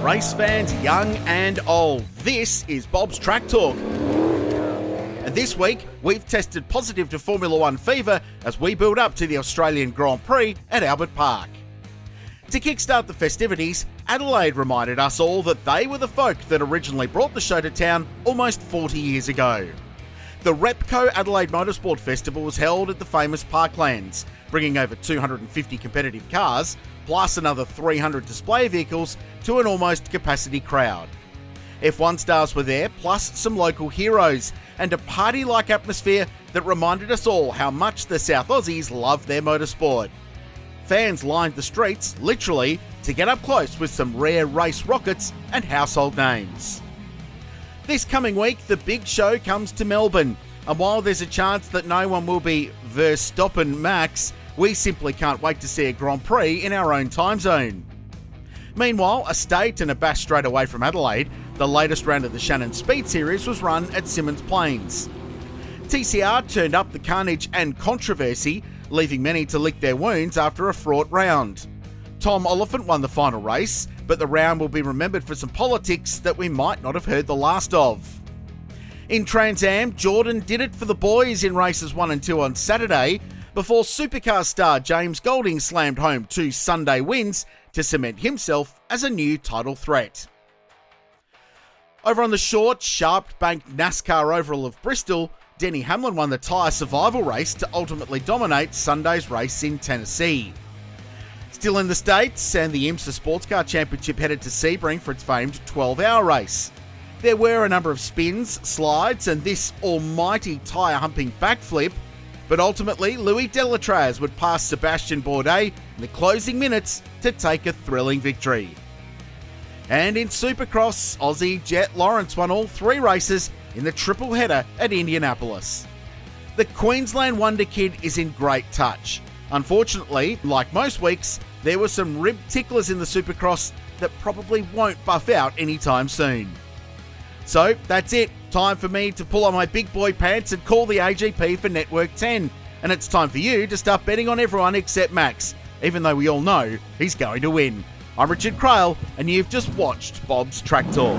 race fans young and old. This is Bob's Track Talk. And this week, we've tested positive to Formula One fever as we build up to the Australian Grand Prix at Albert Park. To kickstart the festivities, Adelaide reminded us all that they were the folk that originally brought the show to town almost 40 years ago. The Repco Adelaide Motorsport Festival was held at the famous Parklands, bringing over 250 competitive cars, plus another 300 display vehicles to an almost capacity crowd. F1 stars were there, plus some local heroes, and a party-like atmosphere that reminded us all how much the South Aussies love their motorsport. Fans lined the streets, literally, to get up close with some rare race rockets and household names. This coming week, the big show comes to Melbourne, and while there's a chance that no one will be Verstappen Max, we simply can't wait to see a Grand Prix in our own time zone. Meanwhile, a state and a bash straight away from Adelaide, the latest round of the Shannon Speed Series was run at Symmons Plains. TCR turned up the carnage and controversy, leaving many to lick their wounds after a fraught round. Tom Oliphant won the final race, but the round will be remembered for some politics that we might not have heard the last of. In Trans Am, Jordan did it for the boys in races 1 and 2 on Saturday, before supercar star James Golding slammed home 2 Sunday wins to cement himself as a new title threat. Over on the short, sharp-banked NASCAR Oval of Bristol, Denny Hamlin won the tyre survival race to ultimately dominate Sunday's race in Tennessee. Still in the States, and the IMSA Sports Car Championship headed to Sebring for its famed 12-hour race. There were a number of spins, slides, and this almighty tyre-humping backflip, but ultimately Louis Delatraz would pass Sebastian Bourdais in the closing minutes to take a thrilling victory. And in Supercross, Aussie Jet Lawrence won all 3 races in the triple header at Indianapolis. The Queensland Wonder Kid is in great touch. Unfortunately, like most weeks, there were some rib ticklers in the Supercross that probably won't buff out anytime soon. So that's it. Time for me to pull on my big boy pants and call the AGP for Network 10. And it's time for you to start betting on everyone except Max, even though we all know he's going to win. I'm Richard Crail, and you've just watched Bob's Track Talk.